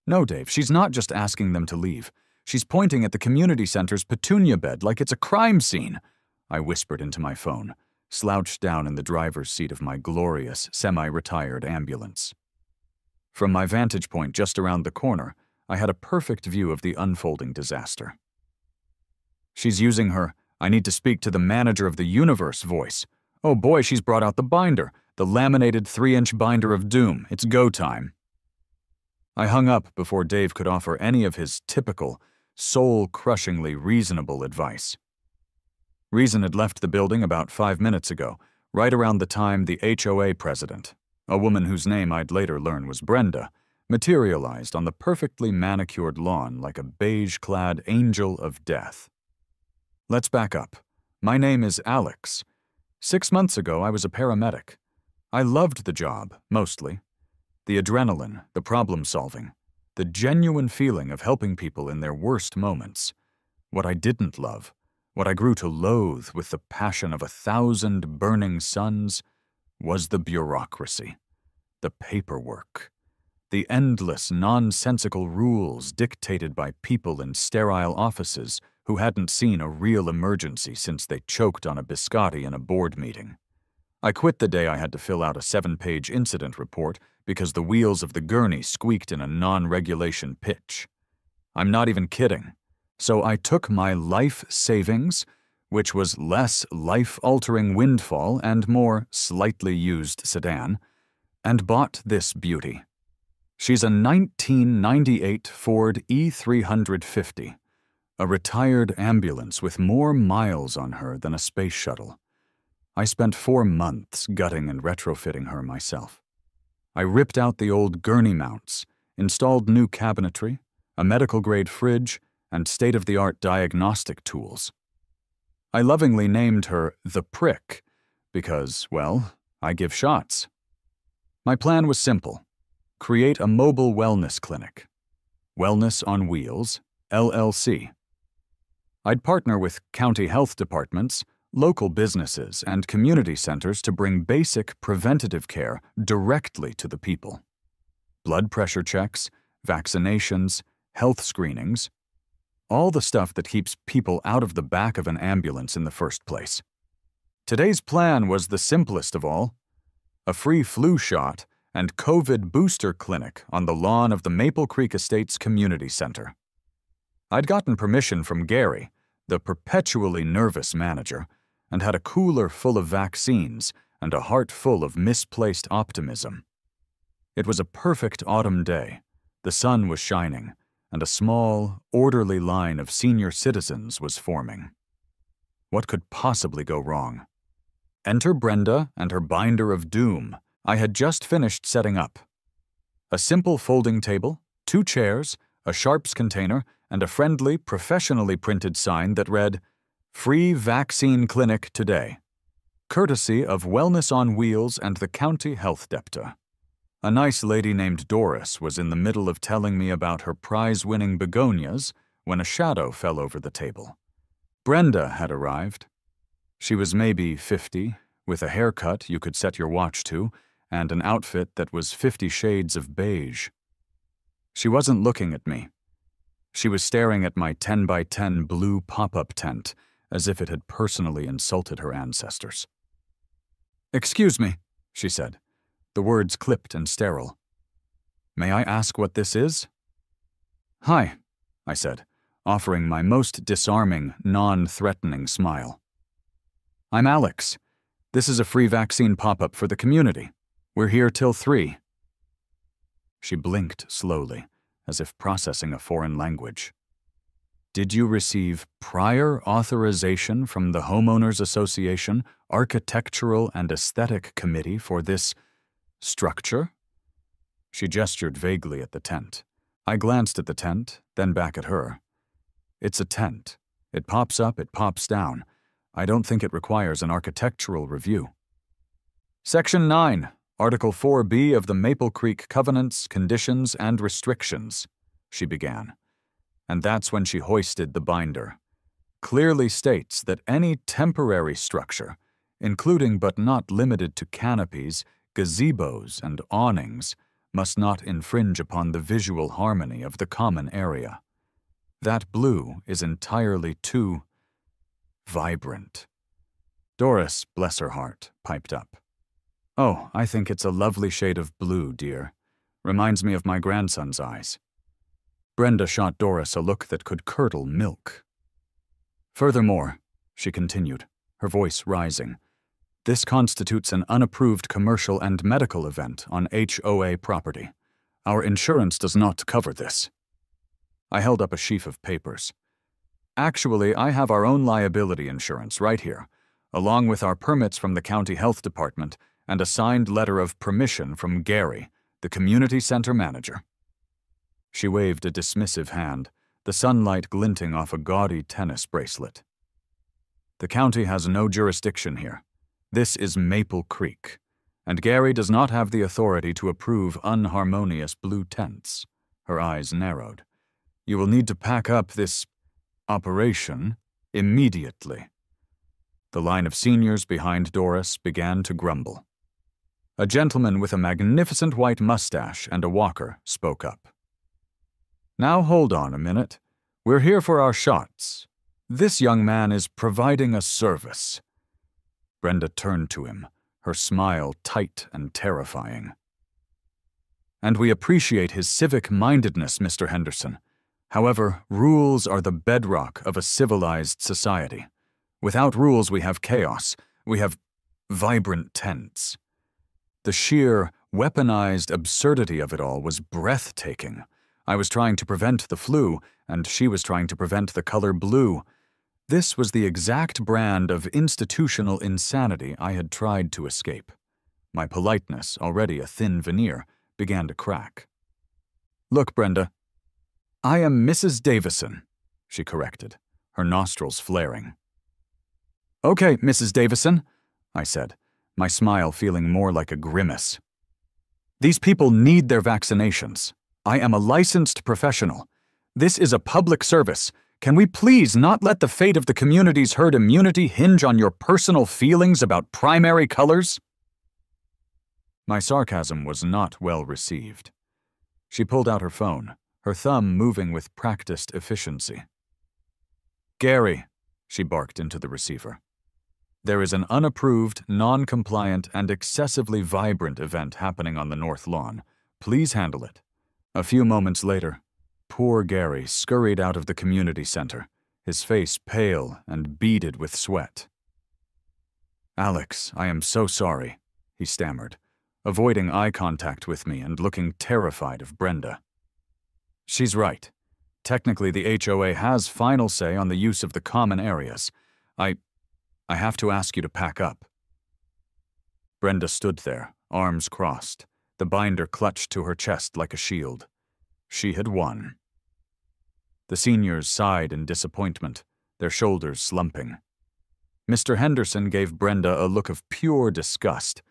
No, Dave, she's not just asking them to leave. She's pointing at the community center's petunia bed like it's a crime scene, I whispered into my phone, slouched down in the driver's seat of my glorious, semi-retired ambulance. From my vantage point just around the corner, I had a perfect view of the unfolding disaster. She's using her "I need to speak to the manager of the universe" voice. Oh boy, she's brought out the binder, the laminated 3-inch binder of doom. It's go time. I hung up before Dave could offer any of his typical, soul-crushingly reasonable advice. Reason had left the building about 5 minutes ago, right around the time the HOA president, a woman whose name I'd later learn was Brenda, materialized on the perfectly manicured lawn like a beige-clad angel of death. Let's back up. My name is Alex. 6 months ago, I was a paramedic. I loved the job, mostly. The adrenaline, the problem-solving, the genuine feeling of helping people in their worst moments. What I didn't love, what I grew to loathe with the passion of 1,000 burning suns, was the bureaucracy, the paperwork, the endless, nonsensical rules dictated by people in sterile offices who hadn't seen a real emergency since they choked on a biscotti in a board meeting. I quit the day I had to fill out a 7-page incident report because the wheels of the gurney squeaked in a non-regulation pitch. I'm not even kidding. So I took my life savings, which was less life-altering windfall and more slightly used sedan, and bought this beauty. She's a 1998 Ford E350, a retired ambulance with more miles on her than a space shuttle. I spent 4 months gutting and retrofitting her myself. I ripped out the old gurney mounts, installed new cabinetry, a medical-grade fridge, and state-of-the-art diagnostic tools. I lovingly named her The Prick because, well, I give shots. My plan was simple. Create a mobile wellness clinic. Wellness on Wheels, LLC. I'd partner with county health departments, local businesses, and community centers to bring basic preventative care directly to the people. Blood pressure checks, vaccinations, health screenings, all the stuff that keeps people out of the back of an ambulance in the first place. Today's plan was the simplest of all: a free flu shot and COVID booster clinic on the lawn of the Maple Creek Estates Community Center. I'd gotten permission from Gary, the perpetually nervous manager, and had a cooler full of vaccines and a heart full of misplaced optimism. It was a perfect autumn day. The sun was shining, and a small, orderly line of senior citizens was forming. What could possibly go wrong? Enter Brenda and her binder of doom I had just finished setting up. A simple folding table, 2 chairs, a sharps container, and a friendly, professionally printed sign that read, "Free Vaccine Clinic Today," courtesy of Wellness on Wheels and the County Health Depta. A nice lady named Doris was in the middle of telling me about her prize-winning begonias when a shadow fell over the table. Brenda had arrived. She was maybe 50, with a haircut you could set your watch to, and an outfit that was 50 shades of beige. She wasn't looking at me. She was staring at my 10 by 10 blue pop-up tent, as if it had personally insulted her ancestors. "Excuse me," she said, the words clipped and sterile. "May I ask what this is?" "Hi," I said, offering my most disarming, non-threatening smile. "I'm Alex. This is a free vaccine pop-up for the community. We're here till 3. She blinked slowly, as if processing a foreign language. "Did you receive prior authorization from the Homeowners Association Architectural and Aesthetic Committee for this structure?" She gestured vaguely at the tent. I glanced at the tent, then back at her. "It's a tent. It pops up, it pops down. I don't think it requires an architectural review." Section 9, Article 4B of the Maple Creek Covenants, Conditions, and Restrictions, she began. And that's when she hoisted the binder. Clearly states that any temporary structure, including but not limited to canopies, gazebos, and awnings, must not infringe upon the visual harmony of the common area. That blue is entirely too vibrant. Doris, bless her heart, piped up. "Oh, I think it's a lovely shade of blue, dear. Reminds me of my grandson's eyes." Brenda shot Doris a look that could curdle milk. "Furthermore," she continued, her voice rising, "this constitutes an unapproved commercial and medical event on HOA property. Our insurance does not cover this." I held up a sheaf of papers. "Actually, I have our own liability insurance right here, along with our permits from the county health department and a signed letter of permission from Gary, the community center manager." She waved a dismissive hand, the sunlight glinting off a gaudy tennis bracelet. "The county has no jurisdiction here. This is Maple Creek, and Gary does not have the authority to approve unharmonious blue tents." Her eyes narrowed. "You will need to pack up this operation immediately." The line of seniors behind Doris began to grumble. A gentleman with a magnificent white mustache and a walker spoke up. "Now hold on a minute. We're here for our shots. This young man is providing a service." Brenda turned to him, her smile tight and terrifying. "And we appreciate his civic-mindedness, Mr. Henderson. However, rules are the bedrock of a civilized society. Without rules, we have chaos. We have vibrant tents." The sheer, weaponized absurdity of it all was breathtaking. I was trying to prevent the flu, and she was trying to prevent the color blue. This was the exact brand of institutional insanity I had tried to escape. My politeness, already a thin veneer, began to crack. "Look, Brenda, I am Mrs. Davison," she corrected, her nostrils flaring. "Okay, Mrs. Davison," I said, my smile feeling more like a grimace. "These people need their vaccinations. I am a licensed professional. This is a public service. Can we please not let the fate of the community's herd immunity hinge on your personal feelings about primary colors?" My sarcasm was not well received. She pulled out her phone, her thumb moving with practiced efficiency. "Gary," she barked into the receiver. "There is an unapproved, non-compliant, and excessively vibrant event happening on the north lawn. Please handle it." A few moments later, poor Gary scurried out of the community center, his face pale and beaded with sweat. "Alex, I am so sorry," he stammered, avoiding eye contact with me and looking terrified of Brenda. "She's right. Technically, the HOA has final say on the use of the common areas. I have to ask you to pack up." Brenda stood there, arms crossed, the binder clutched to her chest like a shield. She had won. The seniors sighed in disappointment, their shoulders slumping. Mr. Henderson gave Brenda a look of pure disgust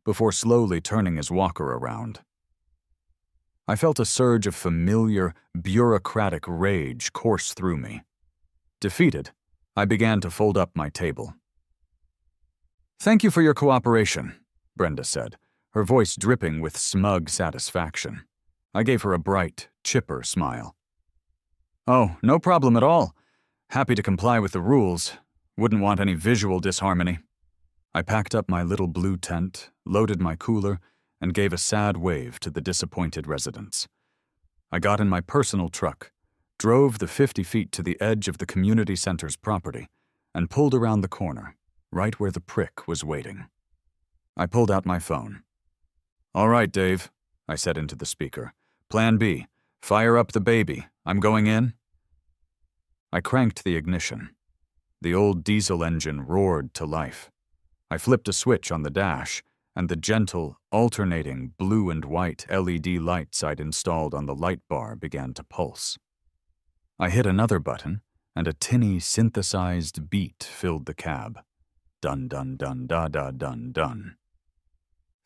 before slowly turning his walker around. I felt a surge of familiar, bureaucratic rage course through me. Defeated, I began to fold up my table. "Thank you for your cooperation," Brenda said, her voice dripping with smug satisfaction. I gave her a bright, chipper smile. "Oh, no problem at all. Happy to comply with the rules. Wouldn't want any visual disharmony." I packed up my little blue tent, loaded my cooler, and gave a sad wave to the disappointed residents. I got in my personal truck, drove the 50 feet to the edge of the community center's property, and pulled around the corner, right where the prick was waiting. I pulled out my phone. "All right, Dave," I said into the speaker. "Plan B. Fire up the baby. I'm going in." I cranked the ignition. The old diesel engine roared to life. I flipped a switch on the dash, and the gentle, alternating blue and white LED lights I'd installed on the light bar began to pulse. I hit another button, and a tinny, synthesized beat filled the cab. Dun dun dun da da dun dun.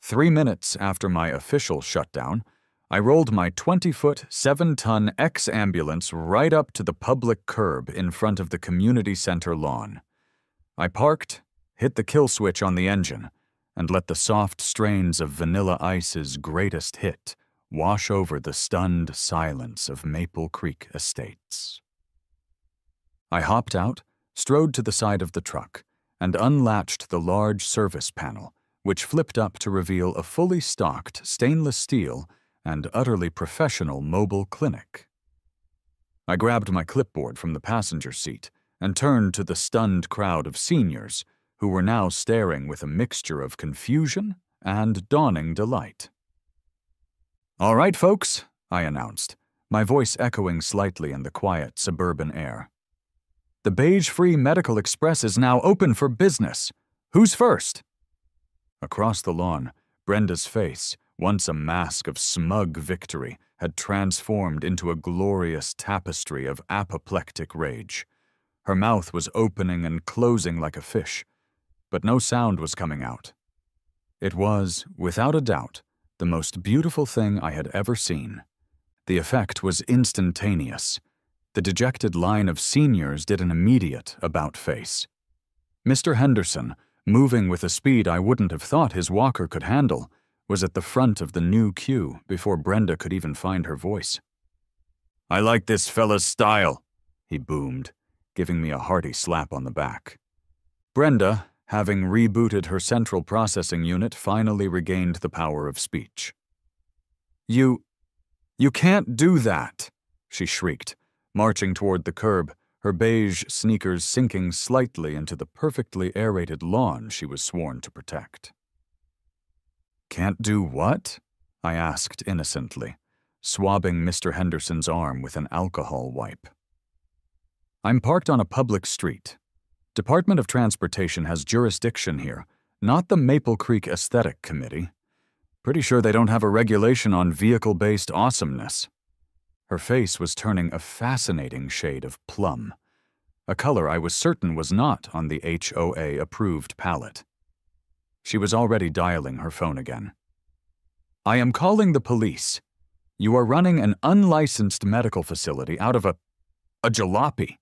3 minutes after my official shutdown, I rolled my 20-foot, 7-ton X-ambulance right up to the public curb in front of the community center lawn. I parked, hit the kill switch on the engine, and let the soft strains of Vanilla Ice's greatest hit wash over the stunned silence of Maple Creek Estates. I hopped out, strode to the side of the truck, and unlatched the large service panel, which flipped up to reveal a fully stocked stainless steel and utterly professional mobile clinic. I grabbed my clipboard from the passenger seat and turned to the stunned crowd of seniors who were now staring with a mixture of confusion and dawning delight. "All right, folks," I announced, my voice echoing slightly in the quiet suburban air. "The Beige-Free Medical Express is now open for business. Who's first?" Across the lawn, Brenda's face, once a mask of smug victory, had transformed into a glorious tapestry of apoplectic rage. Her mouth was opening and closing like a fish, but no sound was coming out. It was, without a doubt, the most beautiful thing I had ever seen. The effect was instantaneous. The dejected line of seniors did an immediate about-face. Mr. Henderson, moving with a speed I wouldn't have thought his walker could handle, was at the front of the new queue before Brenda could even find her voice. "I like this fella's style," he boomed, giving me a hearty slap on the back. Brenda, having rebooted her central processing unit, finally regained the power of speech. You can't do that," she shrieked, marching toward the curb, her beige sneakers sinking slightly into the perfectly aerated lawn she was sworn to protect. "Can't do what?" I asked innocently, swabbing Mr. Henderson's arm with an alcohol wipe. "I'm parked on a public street. Department of Transportation has jurisdiction here, not the Maple Creek Aesthetic Committee. Pretty sure they don't have a regulation on vehicle-based awesomeness." Her face was turning a fascinating shade of plum, a color I was certain was not on the HOA-approved palette. She was already dialing her phone again. "I am calling the police. You are running an unlicensed medical facility out of a jalopy."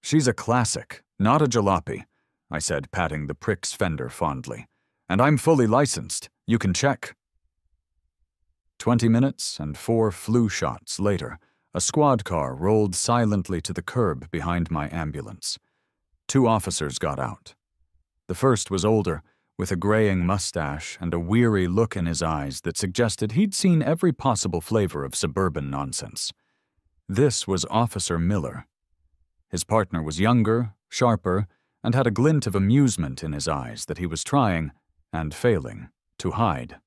"She's a classic, not a jalopy," I said, patting the prick's fender fondly. "And I'm fully licensed. You can check." 20 minutes and 4 flu shots later, a squad car rolled silently to the curb behind my ambulance. 2 officers got out. The first was older, with a graying mustache and a weary look in his eyes that suggested he'd seen every possible flavor of suburban nonsense. This was Officer Miller. His partner was younger, sharper, and had a glint of amusement in his eyes that he was trying, and failing, to hide.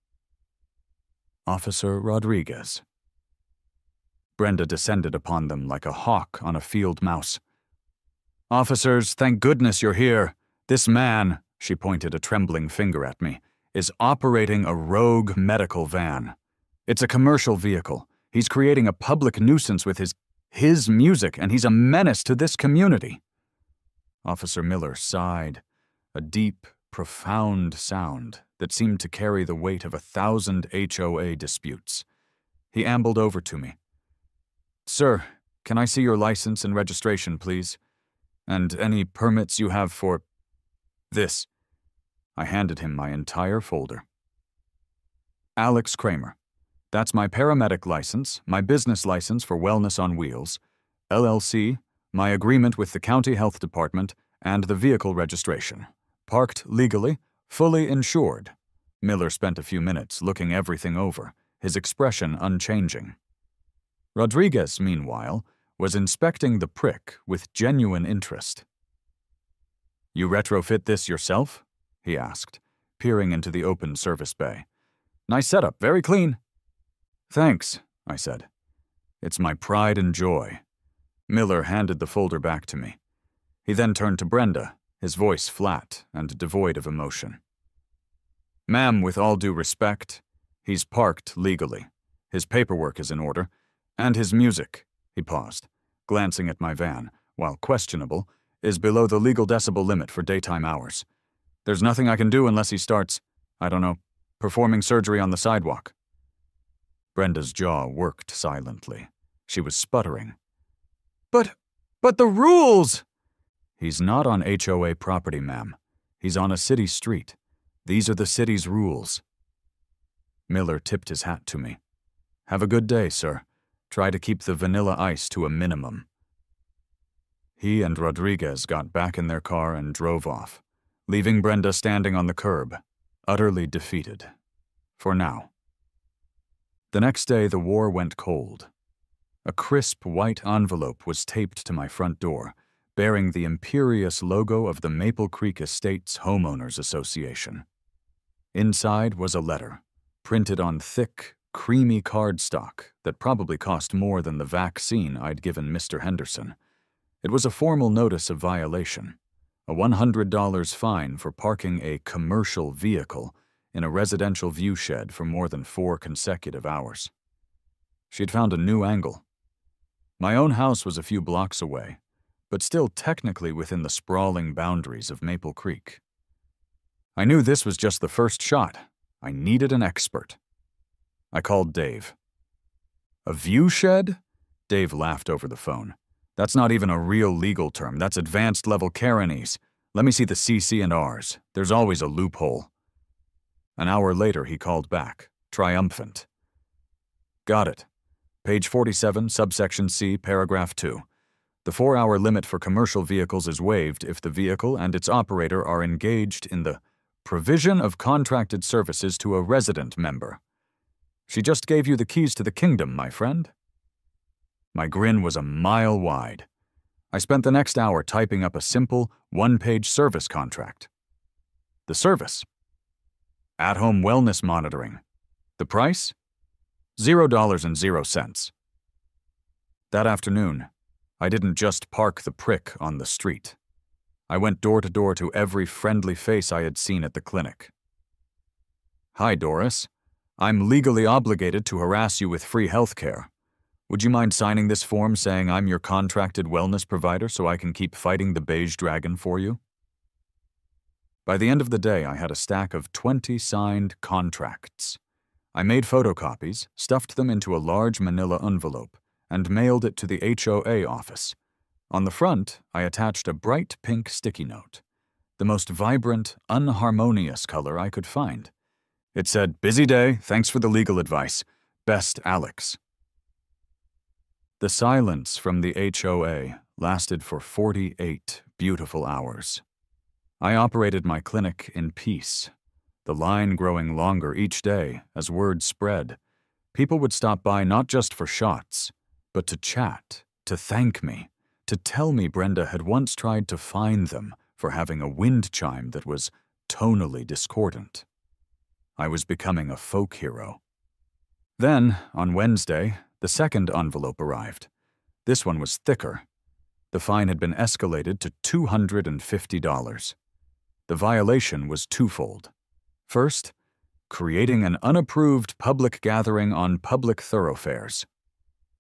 "Officer Rodriguez." Brenda descended upon them like a hawk on a field mouse. "Officers, thank goodness you're here. This man," she pointed a trembling finger at me, "is operating a rogue medical van. It's a commercial vehicle. He's creating a public nuisance with his music, and he's a menace to this community." Officer Miller sighed, a deep, profound sound that seemed to carry the weight of 1,000 HOA disputes. He ambled over to me. "Sir, can I see your license and registration, please? And any permits you have for this?" I handed him my entire folder. "Alex Kramer. That's my paramedic license, my business license for Wellness on Wheels, LLC, my agreement with the county health department, and the vehicle registration. Parked legally, fully insured." Miller spent a few minutes looking everything over, his expression unchanging. Rodriguez, meanwhile, was inspecting the prick with genuine interest. "You retrofit this yourself?" he asked, peering into the open service bay. "Nice setup, very clean." "Thanks," I said. "It's my pride and joy." Miller handed the folder back to me. He then turned to Brenda, his voice flat and devoid of emotion. "Ma'am, with all due respect, he's parked legally. His paperwork is in order, and his music," he paused, glancing at my van, while questionable, "is below the legal decibel limit for daytime hours. There's nothing I can do unless he starts, I don't know, performing surgery on the sidewalk." Brenda's jaw worked silently. She was sputtering. But the rules!" "He's not on HOA property, ma'am. He's on a city street. These are the city's rules." Miller tipped his hat to me. Have a good day, sir. Try to keep the vanilla ice to a minimum. He and Rodriguez got back in their car and drove off, leaving Brenda standing on the curb, utterly defeated. For now. The next day, the war went cold. A crisp white envelope was taped to my front door, bearing the imperious logo of the Maple Creek Estates Homeowners Association. Inside was a letter, printed on thick, creamy cardstock that probably cost more than the vaccine I'd given Mr. Henderson. It was a formal notice of violation, a $100 fine for parking a commercial vehicle in a residential viewshed for more than 4 consecutive hours. She'd found a new angle. My own house was a few blocks away, but still technically within the sprawling boundaries of Maple Creek. I knew this was just the first shot. I needed an expert. I called Dave. A viewshed? Dave laughed over the phone. That's not even a real legal term. That's advanced level Karenese. Let me see the CC and Rs. There's always a loophole. An hour later, he called back, triumphant. Got it. Page 47, subsection C, paragraph 2. The 4-hour limit for commercial vehicles is waived if the vehicle and its operator are engaged in the provision of contracted services to a resident member. She just gave you the keys to the kingdom, my friend. My grin was a mile wide. I spent the next hour typing up a simple, 1-page service contract. The service: at-home wellness monitoring. The price? $0.00. That afternoon, I didn't just park the prick on the street. I went door to door to every friendly face I had seen at the clinic. Hi, Doris. I'm legally obligated to harass you with free health care. Would you mind signing this form saying I'm your contracted wellness provider so I can keep fighting the beige dragon for you? By the end of the day, I had a stack of 20 signed contracts. I made photocopies, stuffed them into a large manila envelope, and mailed it to the HOA office. On the front, I attached a bright pink sticky note, the most vibrant, unharmonious color I could find. It said, "Busy day, thanks for the legal advice. Best, Alex." The silence from the HOA lasted for 48 beautiful hours. I operated my clinic in peace, the line growing longer each day as word spread. People would stop by not just for shots, but to chat, to thank me, to tell me Brenda had once tried to fine them for having a wind chime that was tonally discordant. I was becoming a folk hero. Then, on Wednesday, the second envelope arrived. This one was thicker. The fine had been escalated to $250. The violation was twofold. First, creating an unapproved public gathering on public thoroughfares.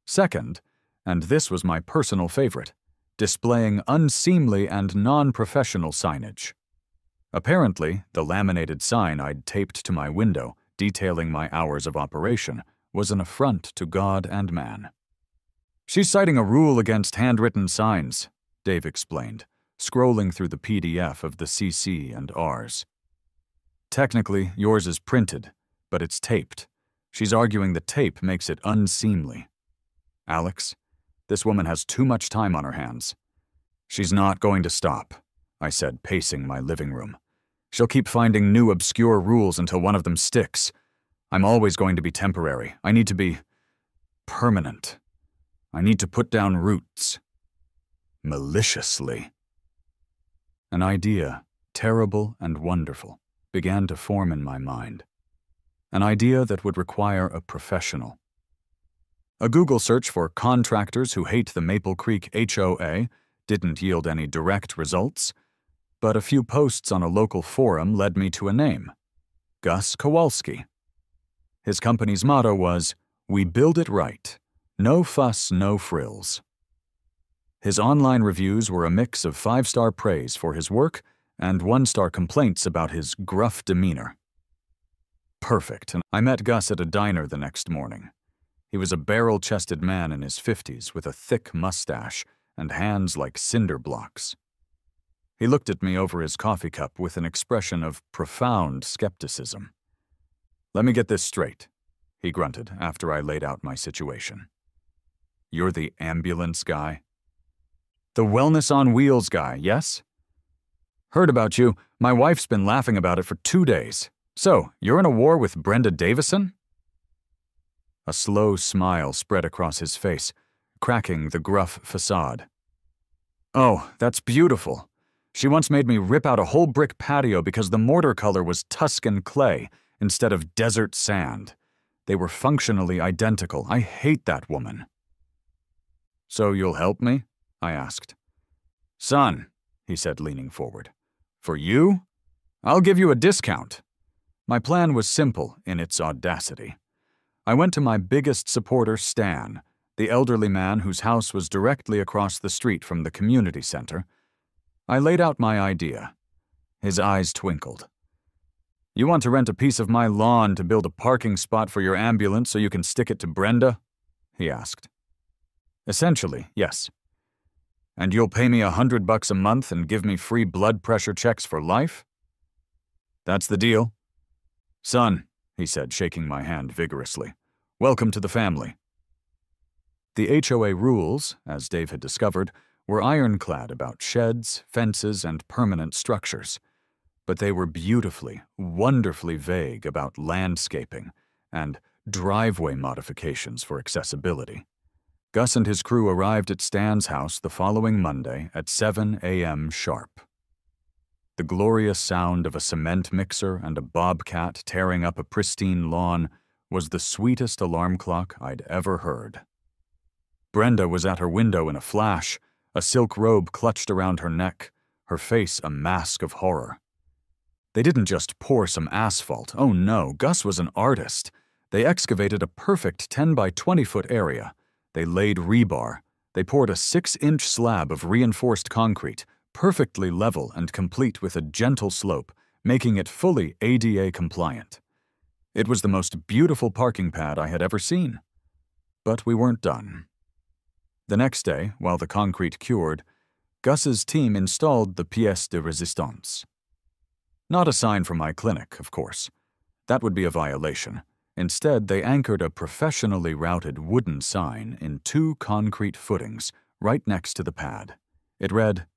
Second, and this was my personal favorite, displaying unseemly and non-professional signage. Apparently, the laminated sign I'd taped to my window, detailing my hours of operation, was an affront to God and man. She's citing a rule against handwritten signs, Dave explained, scrolling through the PDF of the CC and Rs. Technically, yours is printed, but it's taped. She's arguing the tape makes it unseemly. Alex, this woman has too much time on her hands. She's not going to stop, I said, pacing my living room. She'll keep finding new obscure rules until one of them sticks. I'm always going to be temporary. I need to be permanent. I need to put down roots. Maliciously. An idea, terrible and wonderful, began to form in my mind. An idea that would require a professional. A Google search for contractors who hate the Maple Creek HOA didn't yield any direct results, but a few posts on a local forum led me to a name: Gus Kowalski. His company's motto was, "We build it right. No fuss, no frills." His online reviews were a mix of 5-star praise for his work and 1-star complaints about his gruff demeanor. Perfect, and I met Gus at a diner the next morning. He was a barrel-chested man in his 50s with a thick mustache and hands like cinder blocks. He looked at me over his coffee cup with an expression of profound skepticism. Let me get this straight. he grunted after I laid out my situation. "You're the ambulance guy?" "The Wellness on Wheels guy, yes?" "Heard about you. My wife's been laughing about it for 2 days. So, you're in a war with Brenda Davison?" A slow smile spread across his face, cracking the gruff facade. "Oh, that's beautiful. She once made me rip out a whole brick patio because the mortar color was Tuscan clay instead of desert sand. They were functionally identical. I hate that woman." "So you'll help me?" I asked. "Son," he said, leaning forward. "For you? I'll give you a discount." My plan was simple in its audacity. I went to my biggest supporter, Stan, the elderly man whose house was directly across the street from the community center. I laid out my idea. His eyes twinkled. "You want to rent a piece of my lawn to build a parking spot for your ambulance so you can stick it to Brenda?" he asked. "Essentially, yes." "And you'll pay me $100 a month and give me free blood pressure checks for life?" "That's the deal." "Son," he said, shaking my hand vigorously, "welcome to the family." The HOA rules, as Dave had discovered, were ironclad about sheds, fences, and permanent structures. But they were beautifully, wonderfully vague about landscaping and driveway modifications for accessibility. Gus and his crew arrived at Stan's house the following Monday at 7 a.m. sharp. The glorious sound of a cement mixer and a bobcat tearing up a pristine lawn was the sweetest alarm clock I'd ever heard. Brenda was at her window in a flash, a silk robe clutched around her neck, her face a mask of horror. They didn't just pour some asphalt. Oh no, Gus was an artist. They excavated a perfect 10 by 20-foot area. They laid rebar. They poured a 6-inch slab of reinforced concrete, perfectly level and complete with a gentle slope, making it fully ADA compliant. It was the most beautiful parking pad I had ever seen. But we weren't done. The next day, while the concrete cured, Gus's team installed the pièce de résistance. Not a sign from my clinic, of course. That would be a violation. Instead, they anchored a professionally routed wooden sign in 2 concrete footings right next to the pad. It read,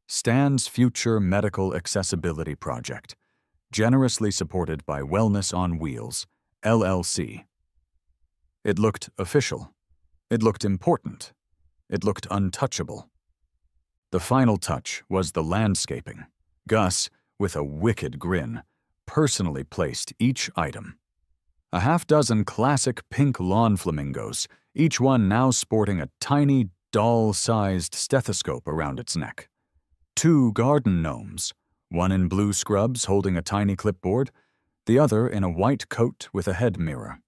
"Stan's Future Medical Accessibility Project, generously supported by Wellness on Wheels, LLC." It looked official. It looked important. It looked untouchable. The final touch was the landscaping. Gus, with a wicked grin, personally placed each item. A half-dozen classic pink lawn flamingos, each one now sporting a tiny, doll-sized stethoscope around its neck. 2 garden gnomes, one in blue scrubs holding a tiny clipboard, the other in a white coat with a head mirror.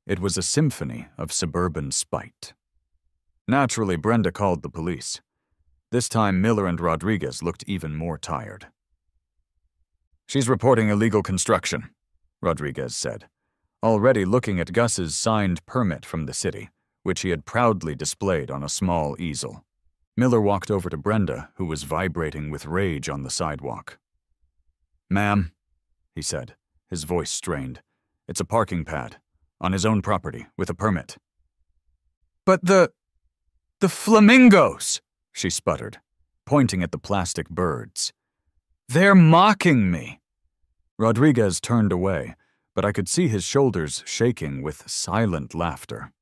It was a symphony of suburban spite. Naturally, Brenda called the police. This time, Miller and Rodriguez looked even more tired. "She's reporting illegal construction," Rodriguez said, already looking at Gus's signed permit from the city, which he had proudly displayed on a small easel. Miller walked over to Brenda, who was vibrating with rage on the sidewalk. "Ma'am," he said, his voice strained, "it's a parking pad, on his own property, with a permit." "But the flamingos," she sputtered, pointing at the plastic birds. "They're mocking me." Rodriguez turned away, but I could see his shoulders shaking with silent laughter.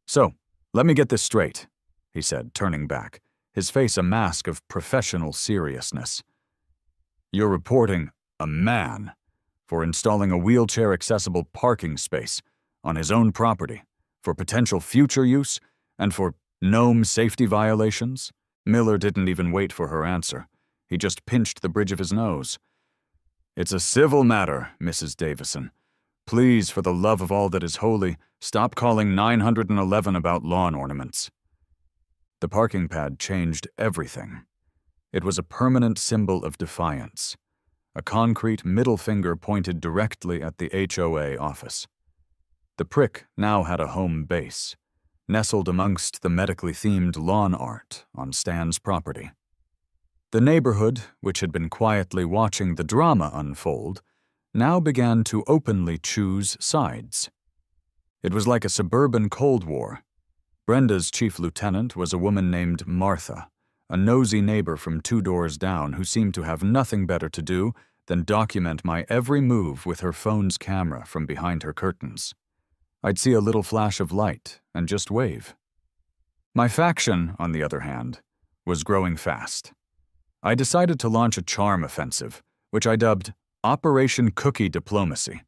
"So, let me get this straight," he said, turning back, his face a mask of professional seriousness. "You're reporting a man for installing a wheelchair-accessible parking space on his own property for potential future use and for gnome safety violations?" Miller didn't even wait for her answer. He just pinched the bridge of his nose. "It's a civil matter, Mrs. Davison. Please, for the love of all that is holy, stop calling 911 about lawn ornaments." The parking pad changed everything. It was a permanent symbol of defiance. A concrete middle finger pointed directly at the HOA office. The prick now had a home base, nestled amongst the medically themed lawn art on Stan's property. The neighborhood, which had been quietly watching the drama unfold, now began to openly choose sides. It was like a suburban Cold War. Brenda's chief lieutenant was a woman named Martha, a nosy neighbor from 2 doors down who seemed to have nothing better to do than document my every move with her phone's camera from behind her curtains. I'd see a little flash of light and just wave. My faction, on the other hand, was growing fast. I decided to launch a charm offensive, which I dubbed Operation Cookie Diplomacy.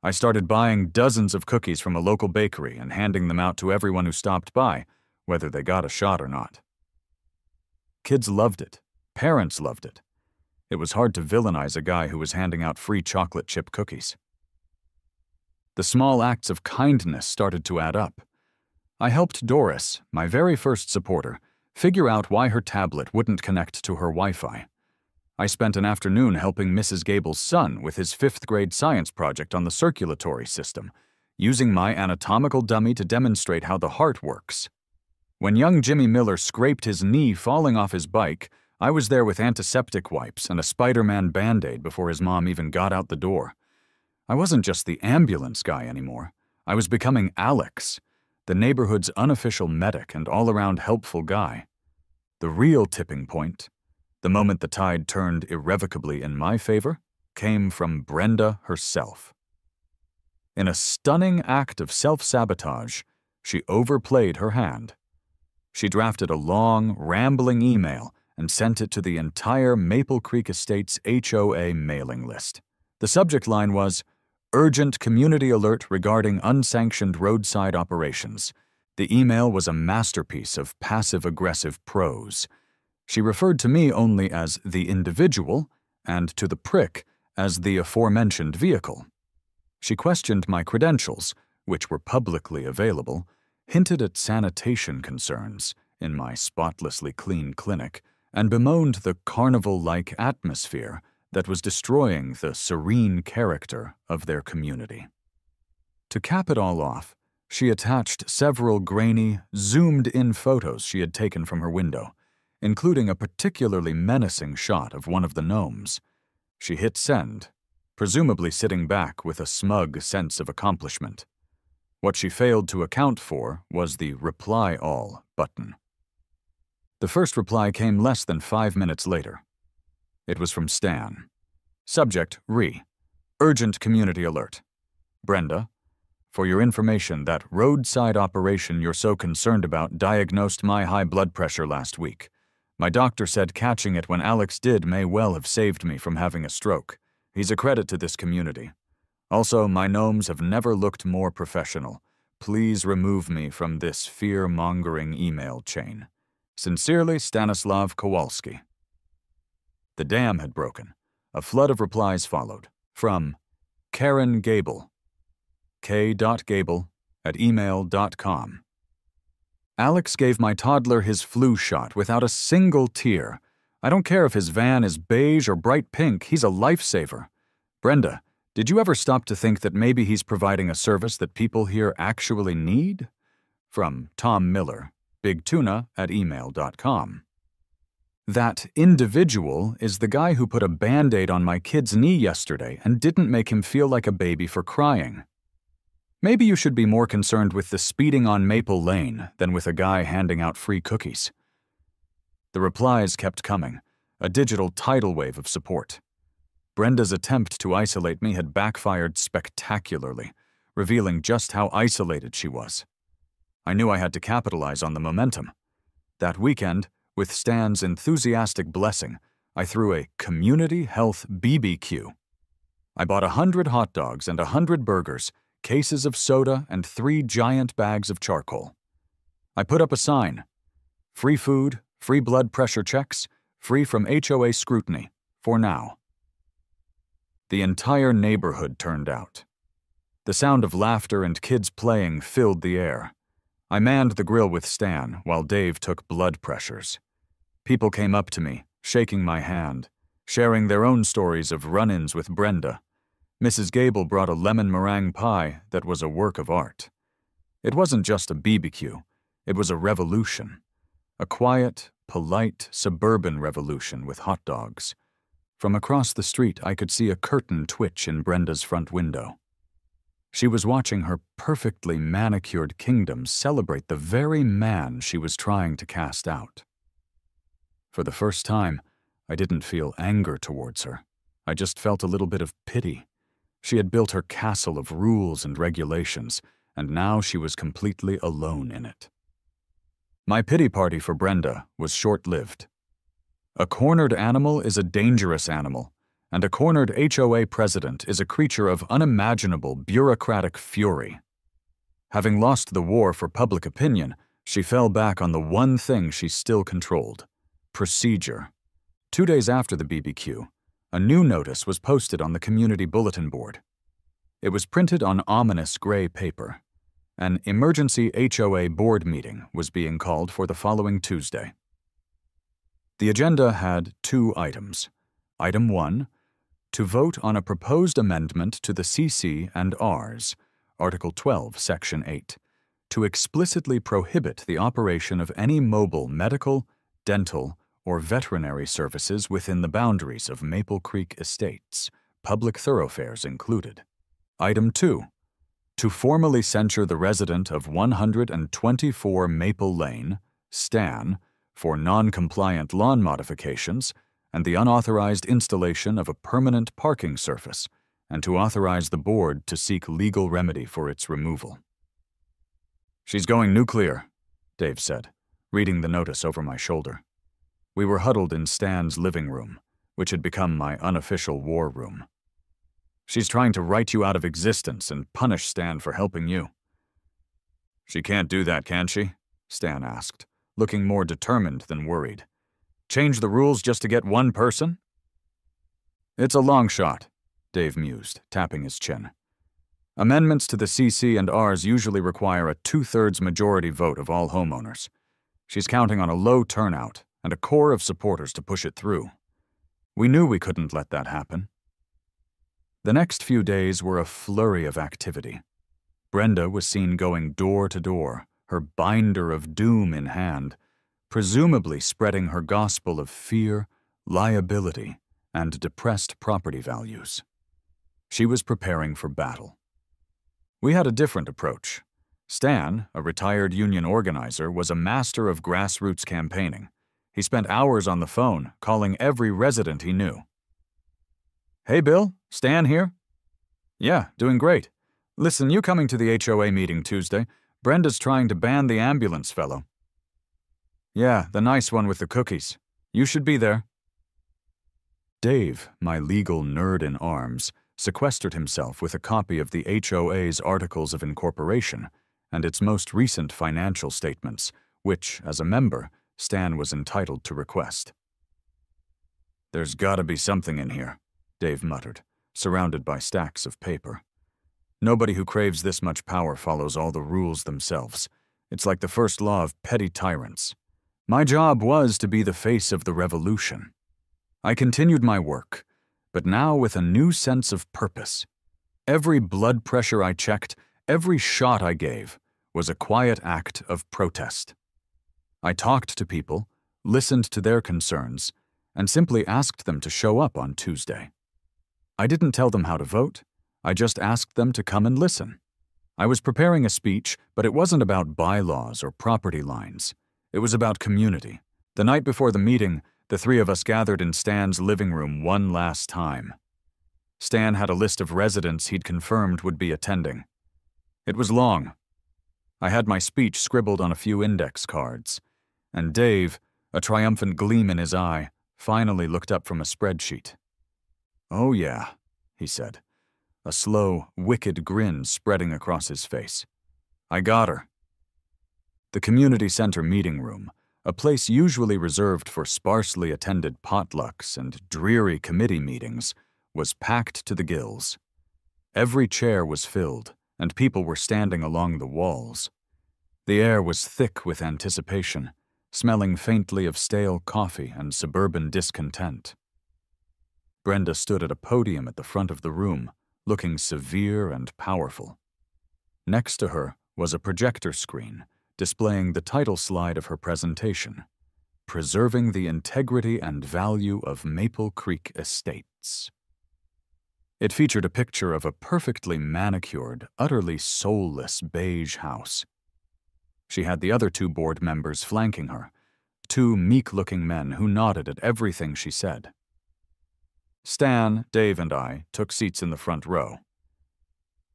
I started buying dozens of cookies from a local bakery and handing them out to everyone who stopped by, whether they got a shot or not. Kids loved it. Parents loved it. It was hard to villainize a guy who was handing out free chocolate chip cookies. The small acts of kindness started to add up. I helped Doris, my very first supporter, figure out why her tablet wouldn't connect to her Wi-Fi. I spent an afternoon helping Mrs. Gable's son with his 5th-grade science project on the circulatory system, using my anatomical dummy to demonstrate how the heart works. When young Jimmy Miller scraped his knee falling off his bike, I was there with antiseptic wipes and a Spider-Man Band-Aid before his mom even got out the door. I wasn't just the ambulance guy anymore. I was becoming Alex, the neighborhood's unofficial medic and all-around helpful guy. The real tipping point, the moment the tide turned irrevocably in my favor, came from Brenda herself. In a stunning act of self-sabotage, she overplayed her hand. She drafted a long, rambling email and sent it to the entire Maple Creek Estates HOA mailing list. The subject line was, "Urgent community alert regarding unsanctioned roadside operations." The email was a masterpiece of passive-aggressive prose. She referred to me only as the individual and to the prick as the aforementioned vehicle. She questioned my credentials, which were publicly available, hinted at sanitation concerns in my spotlessly clean clinic, and bemoaned the carnival-like atmosphere that was destroying the serene character of their community. To cap it all off, she attached several grainy, zoomed-in photos she had taken from her window, including a particularly menacing shot of one of the gnomes. She hit send, presumably sitting back with a smug sense of accomplishment. What she failed to account for was the Reply All button. The first reply came less than 5 minutes later. It was from Stan. Subject, Urgent community alert. Brenda, for your information, that roadside operation you're so concerned about diagnosed my high blood pressure last week. My doctor said catching it when Alex did may well have saved me from having a stroke. He's a credit to this community. Also, my gnomes have never looked more professional. Please remove me from this fear-mongering email chain. Sincerely, Stanislav Kowalski. The dam had broken. A flood of replies followed. From Karen Gable. k.gable@email.com. Alex gave my toddler his flu shot without a single tear. I don't care if his van is beige or bright pink, he's a lifesaver. Brenda, did you ever stop to think that maybe he's providing a service that people here actually need? From Tom Miller, bigtuna@email.com. That individual is the guy who put a Band-Aid on my kid's knee yesterday and didn't make him feel like a baby for crying. Maybe you should be more concerned with the speeding on Maple Lane than with a guy handing out free cookies. The replies kept coming, a digital tidal wave of support. Brenda's attempt to isolate me had backfired spectacularly, revealing just how isolated she was. I knew I had to capitalize on the momentum. That weekend, with Stan's enthusiastic blessing, I threw a community health BBQ. I bought 100 hot dogs and 100 burgers, cases of soda, and 3 giant bags of charcoal. I put up a sign: free food, free blood pressure checks, free from HOA scrutiny, for now. The entire neighborhood turned out. The sound of laughter and kids playing filled the air. I manned the grill with Stan while Dave took blood pressures. People came up to me, shaking my hand, sharing their own stories of run-ins with Brenda. Mrs. Gable brought a lemon meringue pie that was a work of art. It wasn't just a BBQ, it was a revolution. A quiet, polite, suburban revolution with hot dogs. From across the street, I could see a curtain twitch in Brenda's front window. She was watching her perfectly manicured kingdom celebrate the very man she was trying to cast out. For the first time, I didn't feel anger towards her. I just felt a little bit of pity. She had built her castle of rules and regulations, and now she was completely alone in it. My pity party for Brenda was short-lived. A cornered animal is a dangerous animal, and a cornered HOA president is a creature of unimaginable bureaucratic fury. Having lost the war for public opinion, she fell back on the one thing she still controlled: procedure. 2 days after the BBQ, a new notice was posted on the community bulletin board. It was printed on ominous gray paper. An emergency HOA board meeting was being called for the following Tuesday. The agenda had 2 items. Item 1, to vote on a proposed amendment to the CC and Rs, Article 12, Section 8, to explicitly prohibit the operation of any mobile medical, dental, or veterinary services within the boundaries of Maple Creek Estates, public thoroughfares included. Item 2, to formally censure the resident of 124 Maple Lane, Stan, for non-compliant lawn modifications and the unauthorized installation of a permanent parking surface, and to authorize the board to seek legal remedy for its removal. "She's going nuclear," Dave said, reading the notice over my shoulder. We were huddled in Stan's living room, which had become my unofficial war room. "She's trying to write you out of existence and punish Stan for helping you." "She can't do that, can she?" Stan asked, looking more determined than worried. "Change the rules just to get one person?" "It's a long shot," Dave mused, tapping his chin. "Amendments to the CC and Rs usually require a 2/3 majority vote of all homeowners. She's counting on a low turnout and a core of supporters to push it through. We knew we couldn't let that happen." The next few days were a flurry of activity. Brenda was seen going door to door, her binder of doom in hand, presumably spreading her gospel of fear, liability, and depressed property values. She was preparing for battle. We had a different approach. Stan, a retired union organizer, was a master of grassroots campaigning. He spent hours on the phone, calling every resident he knew. "Hey, Bill, Stan here?" "Yeah, doing great. Listen, you coming to the HOA meeting Tuesday? Brenda's trying to ban the ambulance fellow." "Yeah, the nice one with the cookies. You should be there." Dave, my legal nerd in arms, sequestered himself with a copy of the HOA's Articles of Incorporation and its most recent financial statements, which, as a member, Stan was entitled to request. "There's gotta be something in here," Dave muttered, surrounded by stacks of paper. "Nobody who craves this much power follows all the rules themselves. It's like the first law of petty tyrants. My job was to be the face of the revolution. I continued my work, but now with a new sense of purpose. Every blood pressure I checked, every shot I gave, was a quiet act of protest. I talked to people, listened to their concerns, and simply asked them to show up on Tuesday. I didn't tell them how to vote. I just asked them to come and listen. I was preparing a speech, but it wasn't about bylaws or property lines. It was about community. The night before the meeting, the 3 of us gathered in Stan's living room one last time. Stan had a list of residents he'd confirmed would be attending. It was long. I had my speech scribbled on a few index cards, and Dave, a triumphant gleam in his eye, finally looked up from a spreadsheet. "Oh yeah," he said, a slow, wicked grin spreading across his face. "I got her." The community center meeting room, a place usually reserved for sparsely attended potlucks and dreary committee meetings, was packed to the gills. Every chair was filled, and people were standing along the walls. The air was thick with anticipation, smelling faintly of stale coffee and suburban discontent. Brenda stood at a podium at the front of the room, looking severe and powerful. Next to her was a projector screen, displaying the title slide of her presentation, preserving the integrity and value of Maple Creek Estates. It featured a picture of a perfectly manicured, utterly soulless beige house. She had the other two board members flanking her, two meek-looking men who nodded at everything she said. Stan, Dave, and I took seats in the front row.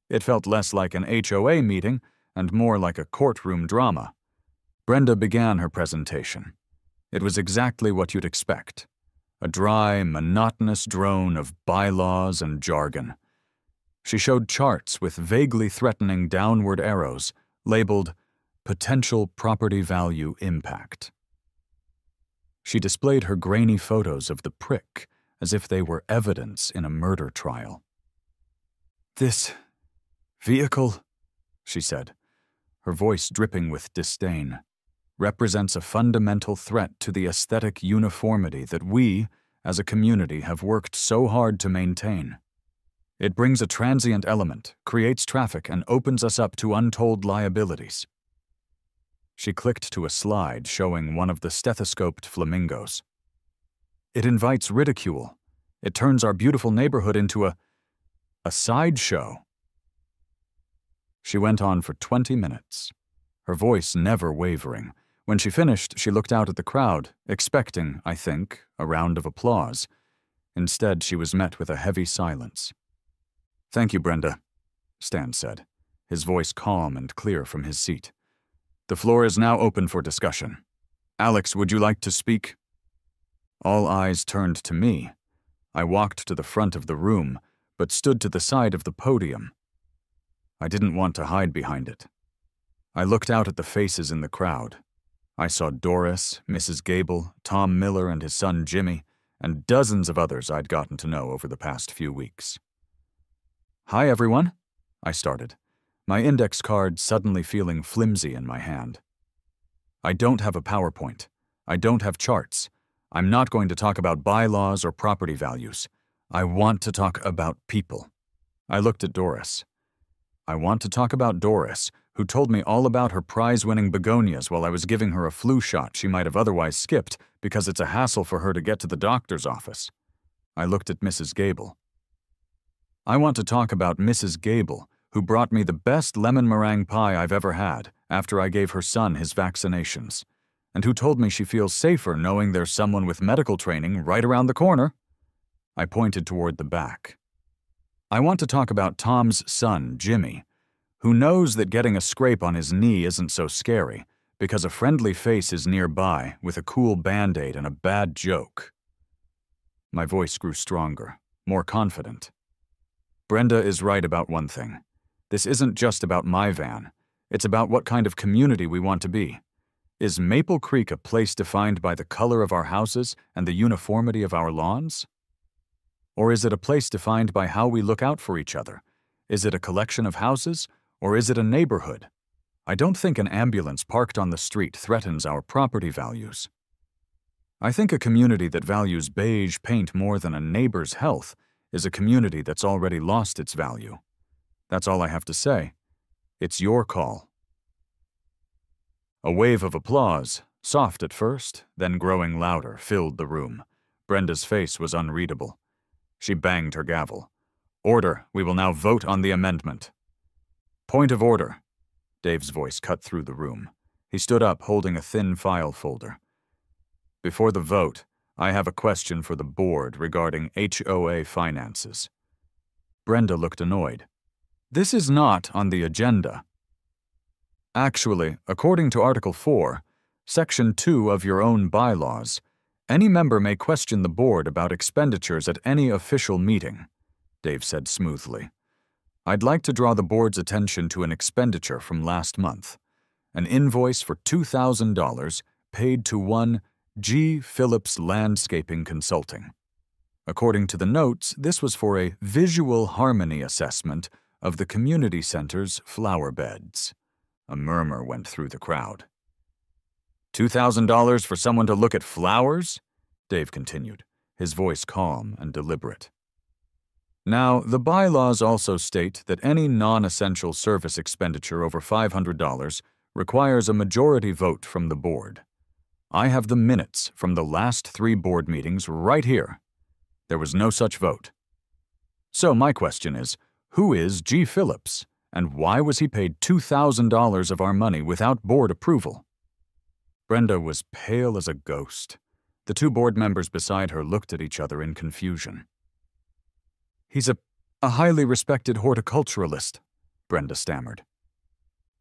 It felt less like an HOA meeting and more like a courtroom drama. Brenda began her presentation. It was exactly what you'd expect. A dry, monotonous drone of bylaws and jargon. She showed charts with vaguely threatening downward arrows labeled Potential Property Value Impact. She displayed her grainy photos of the prick as if they were evidence in a murder trial. "This vehicle," she said, her voice dripping with disdain, "represents a fundamental threat to the aesthetic uniformity that we, as a community, have worked so hard to maintain. It brings a transient element, creates traffic, and opens us up to untold liabilities." She clicked to a slide showing one of the stethoscoped flamingos. "It invites ridicule. It turns our beautiful neighborhood into a sideshow." She went on for 20 minutes, her voice never wavering. When she finished, she looked out at the crowd, expecting, I think, a round of applause. Instead, she was met with a heavy silence. "Thank you, Brenda," Stan said, his voice calm and clear from his seat. "The floor is now open for discussion. Alex, would you like to speak?" All eyes turned to me. I walked to the front of the room, but stood to the side of the podium. I didn't want to hide behind it. I looked out at the faces in the crowd. I saw Doris, Mrs. Gable, Tom Miller and his son Jimmy, and dozens of others I'd gotten to know over the past few weeks. "Hi, everyone," I started, my index card suddenly feeling flimsy in my hand. "I don't have a PowerPoint. I don't have charts. I'm not going to talk about bylaws or property values. I want to talk about people." I looked at Doris. I want to talk about Doris, who told me all about her prize-winning begonias while I was giving her a flu shot she might have otherwise skipped because it's a hassle for her to get to the doctor's office. I looked at Mrs. Gable. I want to talk about Mrs. Gable, who brought me the best lemon meringue pie I've ever had after I gave her son his vaccinations, and who told me she feels safer knowing there's someone with medical training right around the corner. I pointed toward the back. I want to talk about Tom's son, Jimmy, who knows that getting a scrape on his knee isn't so scary because a friendly face is nearby with a cool Band-Aid and a bad joke. My voice grew stronger, more confident. Brenda is right about one thing. This isn't just about my van. It's about what kind of community we want to be. Is Maple Creek a place defined by the color of our houses and the uniformity of our lawns? Or is it a place defined by how we look out for each other? Is it a collection of houses, or is it a neighborhood? I don't think an ambulance parked on the street threatens our property values. I think a community that values beige paint more than a neighbor's health is a community that's already lost its value. That's all I have to say. It's your call. A wave of applause, soft at first, then growing louder, filled the room. Brenda's face was unreadable. She banged her gavel. "Order, we will now vote on the amendment." "Point of order." Dave's voice cut through the room. He stood up, holding a thin file folder. "Before the vote, I have a question for the board regarding HOA finances." Brenda looked annoyed. "This is not on the agenda." "Actually, according to Article 4, Section 2 of your own bylaws, any member may question the board about expenditures at any official meeting," Dave said smoothly. "I'd like to draw the board's attention to an expenditure from last month. An invoice for $2,000 paid to one G. Phillips Landscaping Consulting. According to the notes, this was for a visual harmony assessment of the community center's flower beds." A murmur went through the crowd. $2,000 for someone to look at flowers? Dave continued, his voice calm and deliberate. Now, the bylaws also state that any non-essential service expenditure over $500 requires a majority vote from the board. I have the minutes from the last 3 board meetings right here. There was no such vote. So my question is, who is G. Phillips, and why was he paid $2,000 of our money without board approval? Brenda was pale as a ghost. The 2 board members beside her looked at each other in confusion. He's a highly respected horticulturalist, Brenda stammered.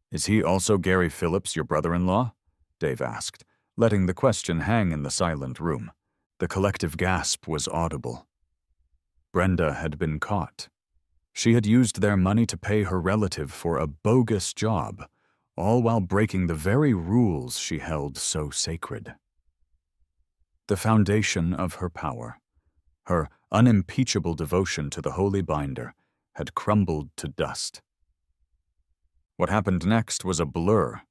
Is he also Gary Phillips, your brother-in-law? Dave asked, letting the question hang in the silent room. The collective gasp was audible. Brenda had been caught. She had used their money to pay her relative for a bogus job, all while breaking the very rules she held so sacred. The foundation of her power, her unimpeachable devotion to the holy binder, had crumbled to dust. What happened next was a blur.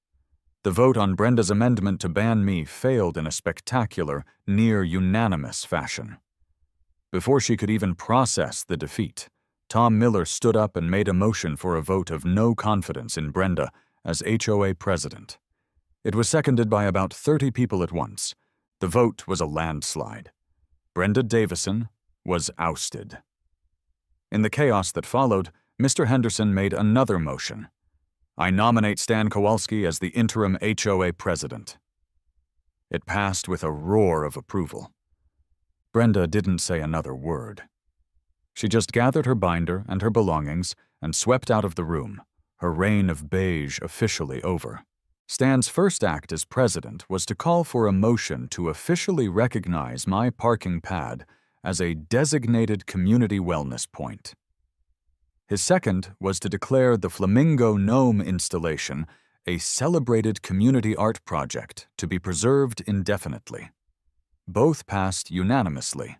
The vote on Brenda's amendment to ban me failed in a spectacular, near-unanimous fashion. Before she could even process the defeat, Tom Miller stood up and made a motion for a vote of no confidence in Brenda as HOA president. It was seconded by about 30 people at once. The vote was a landslide. Brenda Davison was ousted. In the chaos that followed, Mr. Henderson made another motion. I nominate Stan Kowalski as the interim HOA president. It passed with a roar of approval. Brenda didn't say another word. She just gathered her binder and her belongings and swept out of the room, her reign of beige officially over. Stan's first act as president was to call for a motion to officially recognize my parking pad as a designated community wellness point. His second was to declare the Flamingo Gnome installation a celebrated community art project to be preserved indefinitely. Both passed unanimously.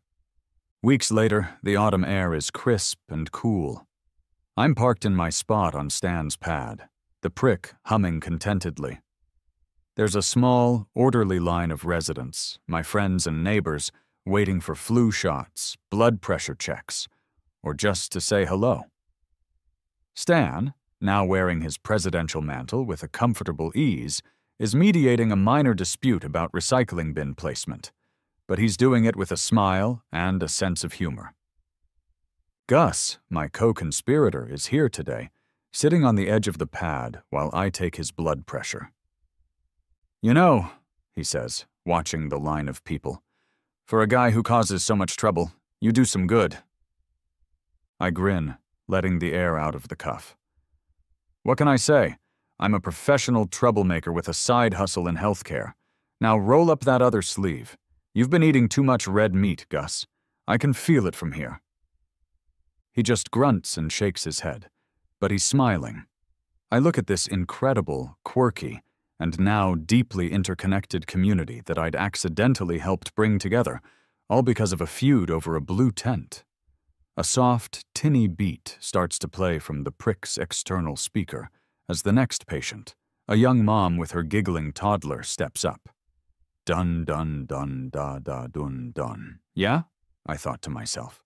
Weeks later, the autumn air is crisp and cool. I'm parked in my spot on Stan's pad, the prick humming contentedly. There's a small, orderly line of residents, my friends and neighbors, waiting for flu shots, blood pressure checks, or just to say hello. Stan, now wearing his presidential mantle with a comfortable ease, is mediating a minor dispute about recycling bin placement, but he's doing it with a smile and a sense of humor. Gus, my co-conspirator, is here today, sitting on the edge of the pad while I take his blood pressure. You know, he says, watching the line of people, for a guy who causes so much trouble, you do some good. I grin, letting the air out of the cuff. What can I say? I'm a professional troublemaker with a side hustle in healthcare. Now roll up that other sleeve. You've been eating too much red meat, Gus. I can feel it from here. He just grunts and shakes his head, but he's smiling. I look at this incredible, quirky, and now deeply interconnected community that I'd accidentally helped bring together, all because of a feud over a blue tent. A soft, tinny beat starts to play from the prick's external speaker as the next patient, a young mom with her giggling toddler, steps up. Dun dun dun da da dun dun. Yeah? I thought to myself.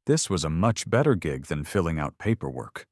This was a much better gig than filling out paperwork.